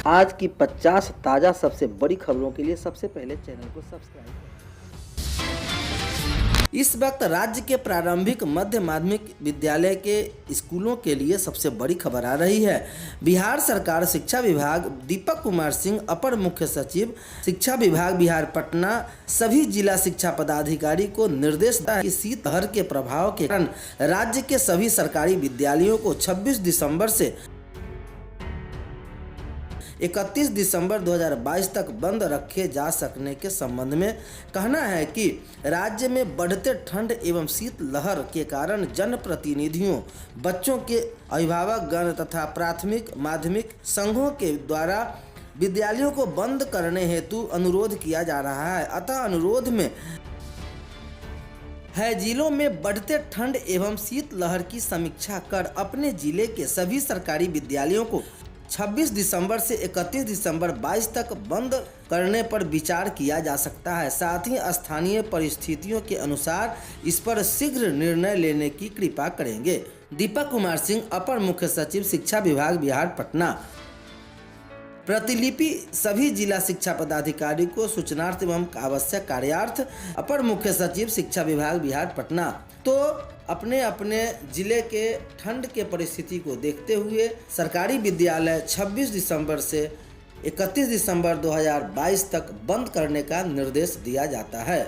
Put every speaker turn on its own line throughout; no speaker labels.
आज की 50 ताज़ा सबसे बड़ी खबरों के लिए सबसे पहले चैनल को सब्सक्राइब करें। इस वक्त राज्य के प्रारंभिक मध्य माध्यमिक विद्यालय के स्कूलों के लिए सबसे बड़ी खबर आ रही है। बिहार सरकार शिक्षा विभाग दीपक कुमार सिंह अपर मुख्य सचिव शिक्षा विभाग बिहार पटना सभी जिला शिक्षा पदाधिकारी को निर्देश दिया है कि शीतलहर के प्रभाव के कारण राज्य के सभी सरकारी विद्यालयों को 26 दिसंबर से 31 दिसंबर 2022 तक बंद रखे जा सकने के संबंध में कहना है कि राज्य में बढ़ते ठंड एवं शीतलहर के कारण जनप्रतिनिधियों, बच्चों के अभिभावक गण तथा प्राथमिक माध्यमिक संघों के द्वारा विद्यालयों को बंद करने हेतु अनुरोध किया जा रहा है। अतः अनुरोध में है जिलों में बढ़ते ठंड एवं शीतलहर की समीक्षा कर अपने जिले के सभी सरकारी विद्यालयों को 26 दिसंबर से 31 दिसंबर 22 तक बंद करने पर विचार किया जा सकता है। साथ ही स्थानीय परिस्थितियों के अनुसार इस पर शीघ्र निर्णय लेने की कृपा करेंगे। दीपक कुमार सिंह अपर मुख्य सचिव शिक्षा विभाग बिहार पटना। प्रतिलिपि सभी जिला शिक्षा पदाधिकारी को सूचनार्थ एवं आवश्यक कार्यार्थ अपर मुख्य सचिव शिक्षा विभाग बिहार पटना। तो अपने अपने जिले के ठंड के परिस्थिति को देखते हुए सरकारी विद्यालय 26 दिसंबर से 31 दिसंबर 2022 तक बंद करने का निर्देश दिया जाता है।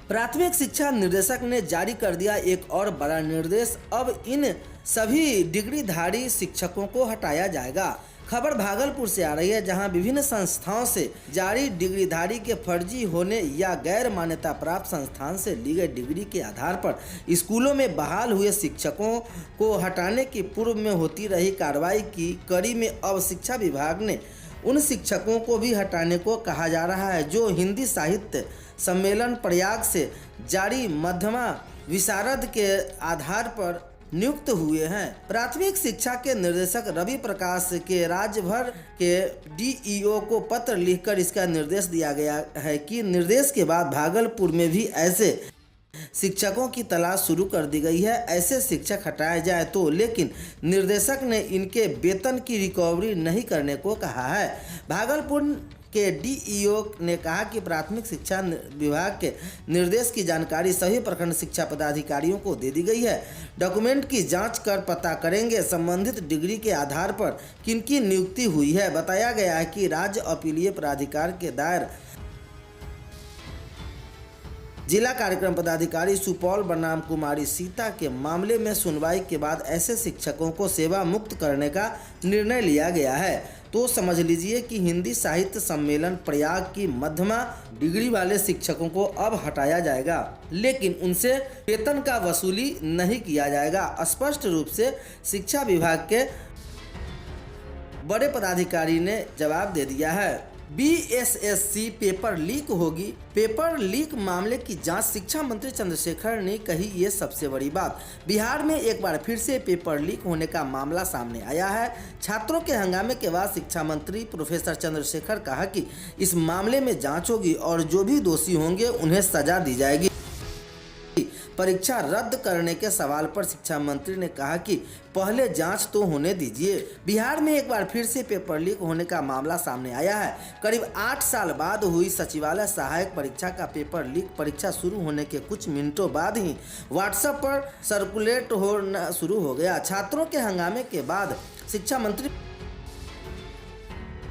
प्राथमिक शिक्षा निर्देशक ने जारी कर दिया एक और बड़ा निर्देश। अब इन सभी डिग्रीधारी शिक्षकों को हटाया जाएगा। खबर भागलपुर से आ रही है, जहां विभिन्न संस्थाओं से जारी डिग्रीधारी के फर्जी होने या गैर मान्यता प्राप्त संस्थान से ली गई डिग्री के आधार पर स्कूलों में बहाल हुए शिक्षकों को हटाने की पूर्व में होती रही कार्रवाई की कड़ी में अब शिक्षा विभाग ने उन शिक्षकों को भी हटाने को कहा जा रहा है जो हिंदी साहित्य सम्मेलन प्रयाग से जारी मध्यमा विशारद के आधार पर नियुक्त हुए हैं। प्राथमिक शिक्षा के निर्देशक रवि प्रकाश के राज्य भर के डीईओ को पत्र लिखकर इसका निर्देश दिया गया है कि निर्देश के बाद भागलपुर में भी ऐसे शिक्षकों की तलाश शुरू कर दी गई है। ऐसे शिक्षक हटाए जाए तो, लेकिन निर्देशक ने इनके वेतन की रिकवरी नहीं करने को कहा है। भागलपुर के डीईओ ने कहा कि प्राथमिक शिक्षा विभाग के निर्देश की जानकारी सभी प्रखंड शिक्षा पदाधिकारियों को दे दी गई है। डॉक्यूमेंट की जांच कर पता करेंगे संबंधित डिग्री के आधार पर किनकी नियुक्ति हुई है। बताया गया है कि राज्य अपीलीय प्राधिकार के दायर जिला कार्यक्रम पदाधिकारी सुपौल बनाम कुमारी सीता के मामले में सुनवाई के बाद ऐसे शिक्षकों को सेवा मुक्त करने का निर्णय लिया गया है। तो समझ लीजिए कि हिंदी साहित्य सम्मेलन प्रयाग की मध्यमा डिग्री वाले शिक्षकों को अब हटाया जाएगा, लेकिन उनसे वेतन का वसूली नहीं किया जाएगा। स्पष्ट रूप से शिक्षा विभाग के बड़े पदाधिकारी ने जवाब दे दिया है। बीएसएससी पेपर लीक होगी। पेपर लीक मामले की जांच शिक्षा मंत्री चंद्रशेखर ने कही ये सबसे बड़ी बात। बिहार में एक बार फिर से पेपर लीक होने का मामला सामने आया है। छात्रों के हंगामे के बाद शिक्षा मंत्री प्रोफेसर चंद्रशेखर कहा कि इस मामले में जांच होगी और जो भी दोषी होंगे उन्हें सजा दी जाएगी। परीक्षा रद्द करने के सवाल पर शिक्षा मंत्री ने कहा कि पहले जांच तो होने दीजिए। बिहार में एक बार फिर से पेपर लीक होने का मामला सामने आया है। करीब 8 साल बाद हुई सचिवालय सहायक परीक्षा का पेपर लीक परीक्षा शुरू होने के कुछ मिनटों बाद ही व्हाट्सएप पर सर्कुलेट होना शुरू हो गया। छात्रों के हंगामे के बाद शिक्षा मंत्री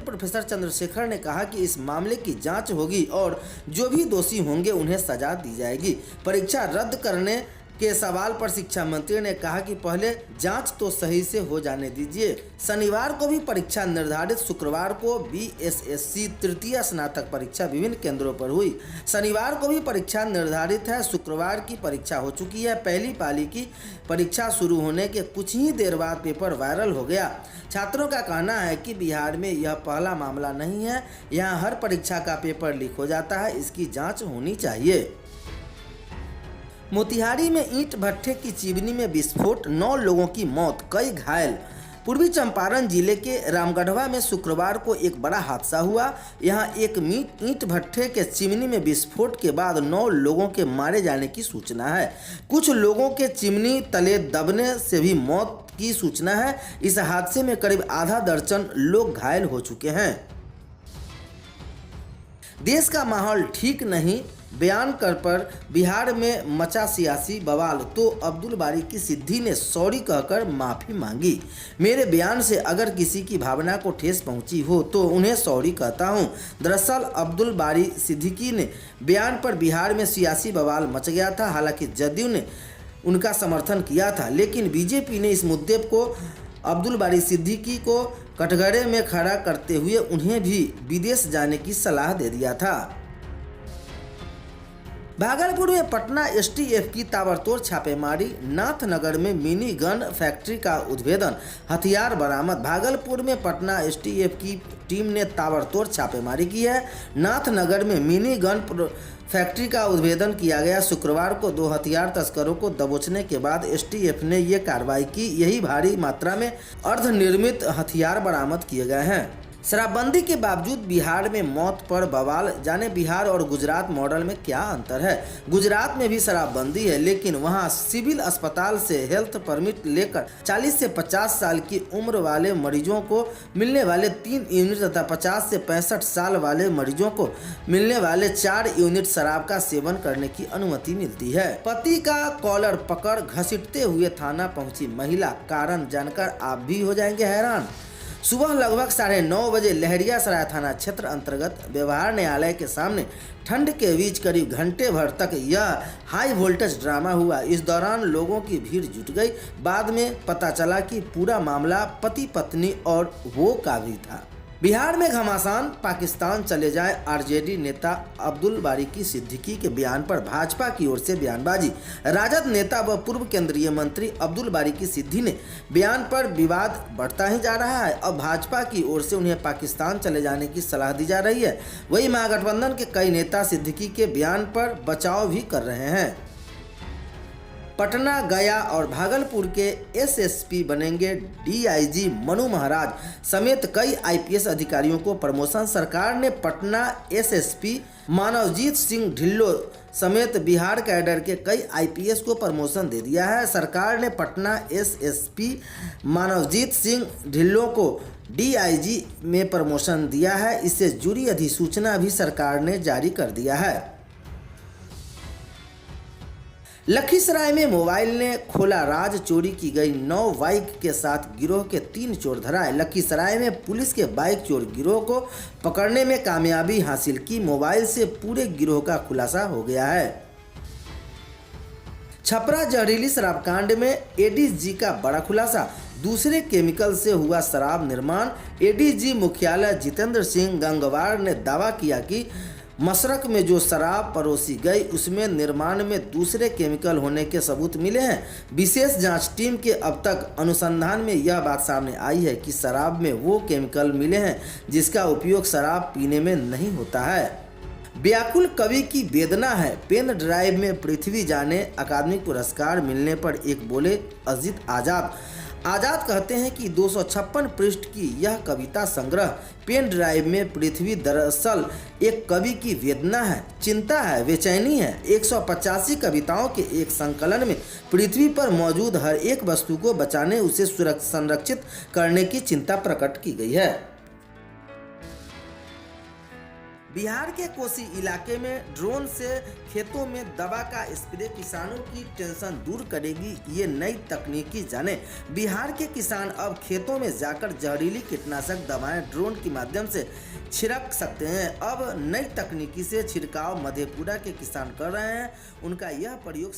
प्रोफेसर चंद्रशेखर ने कहा कि इस मामले की जांच होगी और जो भी दोषी होंगे उन्हें सजा दी जाएगी। परीक्षा रद्द करने के सवाल पर शिक्षा मंत्री ने कहा कि पहले जांच तो सही से हो जाने दीजिए। शनिवार को भी परीक्षा निर्धारित। शुक्रवार को बीएसएससी तृतीय स्नातक परीक्षा विभिन्न केंद्रों पर हुई। शनिवार को भी परीक्षा निर्धारित है। शुक्रवार की परीक्षा हो चुकी है। पहली पाली की परीक्षा शुरू होने के कुछ ही देर बाद पेपर वायरल हो गया। छात्रों का कहना है कि बिहार में यह पहला मामला नहीं है। यहाँ हर परीक्षा का पेपर लीक हो जाता है। इसकी जाँच होनी चाहिए। मोतिहारी में ईंट भट्ठे की चिमनी में विस्फोट, 9 लोगों की मौत, कई घायल। पूर्वी चंपारण जिले के रामगढ़वा में शुक्रवार को एक बड़ा हादसा हुआ। यहां एक ईंट भट्ठे के चिमनी में विस्फोट के बाद 9 लोगों के मारे जाने की सूचना है। कुछ लोगों के चिमनी तले दबने से भी मौत की सूचना है। इस हादसे में करीब आधा दर्जन लोग घायल हो चुके हैं। देश का माहौल ठीक नहीं बयान कर पर बिहार में मचा सियासी बवाल, तो अब्दुल बारी की सिद्दी ने सॉरी कहकर माफ़ी मांगी। मेरे बयान से अगर किसी की भावना को ठेस पहुंची हो तो उन्हें सॉरी कहता हूं। दरअसल अब्दुल बारी सिद्दीकी ने बयान पर बिहार में सियासी बवाल मच गया था। हालांकि जदयू ने उनका समर्थन किया था, लेकिन बीजेपी ने इस मुद्दे को अब्दुल बारी सिद्दीकी को कटघरे में खड़ा करते हुए उन्हें भी विदेश जाने की सलाह दे दिया था। भागलपुर में पटना एसटीएफ की ताबड़तोड़ छापेमारी, नाथनगर में मिनी गन फैक्ट्री का उद्भेदन, हथियार बरामद। भागलपुर में पटना एसटीएफ की टीम ने ताबड़तोड़ छापेमारी की है। नाथनगर में मिनी गन फैक्ट्री का उद्भेदन किया गया। शुक्रवार को 2 हथियार तस्करों को दबोचने के बाद एसटीएफ ने ये कार्रवाई की। यही भारी मात्रा में अर्धनिर्मित हथियार बरामद किए गए हैं। शराबबंदी के बावजूद बिहार में मौत पर बवाल, जाने बिहार और गुजरात मॉडल में क्या अंतर है। गुजरात में भी शराबबंदी है, लेकिन वहां सिविल अस्पताल से हेल्थ परमिट लेकर 40 से 50 साल की उम्र वाले मरीजों को मिलने वाले 3 यूनिट तथा 50 से 65 साल वाले मरीजों को मिलने वाले 4 यूनिट शराब का सेवन करने की अनुमति मिलती है। पति का कॉलर पकड़ घसीटते हुए थाना पहुंची महिला, कारण जानकर आप भी हो जाएंगे हैरान। सुबह लगभग 9:30 बजे लहरियासराय थाना क्षेत्र अंतर्गत व्यवहार न्यायालय के सामने ठंड के बीच करीब घंटे भर तक यह हाई वोल्टेज ड्रामा हुआ। इस दौरान लोगों की भीड़ जुट गई। बाद में पता चला कि पूरा मामला पति पत्नी और वो का भी था। बिहार में घमासान, पाकिस्तान चले जाए। आरजेडी नेता अब्दुल बारी की सिद्दीकी के बयान पर भाजपा की ओर से बयानबाजी। राजद नेता व पूर्व केंद्रीय मंत्री अब्दुल बारी की सिद्दी ने बयान पर विवाद बढ़ता ही जा रहा है। अब भाजपा की ओर से उन्हें पाकिस्तान चले जाने की सलाह दी जा रही है। वही महागठबंधन के कई नेता सिद्दीकी के बयान पर बचाव भी कर रहे हैं। पटना, गया और भागलपुर के एसएसपी बनेंगे डीआईजी मनु महाराज समेत कई आईपीएस अधिकारियों को प्रमोशन। सरकार ने पटना एसएसपी मानवजीत सिंह ढिल्लों समेत बिहार कैडर के कई आईपीएस को प्रमोशन दे दिया है। सरकार ने पटना एसएसपी मानवजीत सिंह ढिल्लों को डीआईजी में प्रमोशन दिया है। इससे जुड़ी अधिसूचना भी सरकार ने जारी कर दिया है। लखीसराय में मोबाइल ने खोला राज, चोरी की गई 9 बाइक के साथ गिरोह के 3 चोर धराए। लखीसराय में पुलिस के बाइक चोर गिरोह को पकड़ने में कामयाबी हासिल की। मोबाइल से पूरे गिरोह का खुलासा हो गया है। छपरा जहरीली शराब कांड में एडीजी का बड़ा खुलासा, दूसरे केमिकल से हुआ शराब निर्माण। एडीजी मुख्यालय जितेंद्र सिंह गंगवार ने दावा किया कि मशरक में जो शराब परोसी गई उसमें निर्माण में दूसरे केमिकल होने के सबूत मिले हैं। विशेष जांच टीम के अब तक अनुसंधान में यह बात सामने आई है कि शराब में वो केमिकल मिले हैं जिसका उपयोग शराब पीने में नहीं होता है। व्याकुल कवि की वेदना है, पेन ड्राइव में पृथ्वी जाने अकादमी पुरस्कार मिलने पर एक बोले अजित आजाद। आजाद कहते हैं कि 256 पृष्ठ की यह कविता संग्रह पेन ड्राइव में पृथ्वी दरअसल एक कवि की वेदना है, चिंता है, बेचैनी है। 185 कविताओं के एक संकलन में पृथ्वी पर मौजूद हर एक वस्तु को बचाने, उसे संरक्षित करने की चिंता प्रकट की गई है। बिहार के कोसी इलाके में ड्रोन से खेतों में दवा का स्प्रे किसानों की टेंशन दूर करेगी ये नई तकनीकी जाने। बिहार के किसान अब खेतों में जाकर जहरीली कीटनाशक दवाएं ड्रोन के माध्यम से छिड़क सकते हैं। अब नई तकनीकी से छिड़काव मधेपुरा के किसान कर रहे हैं। उनका यह प्रयोग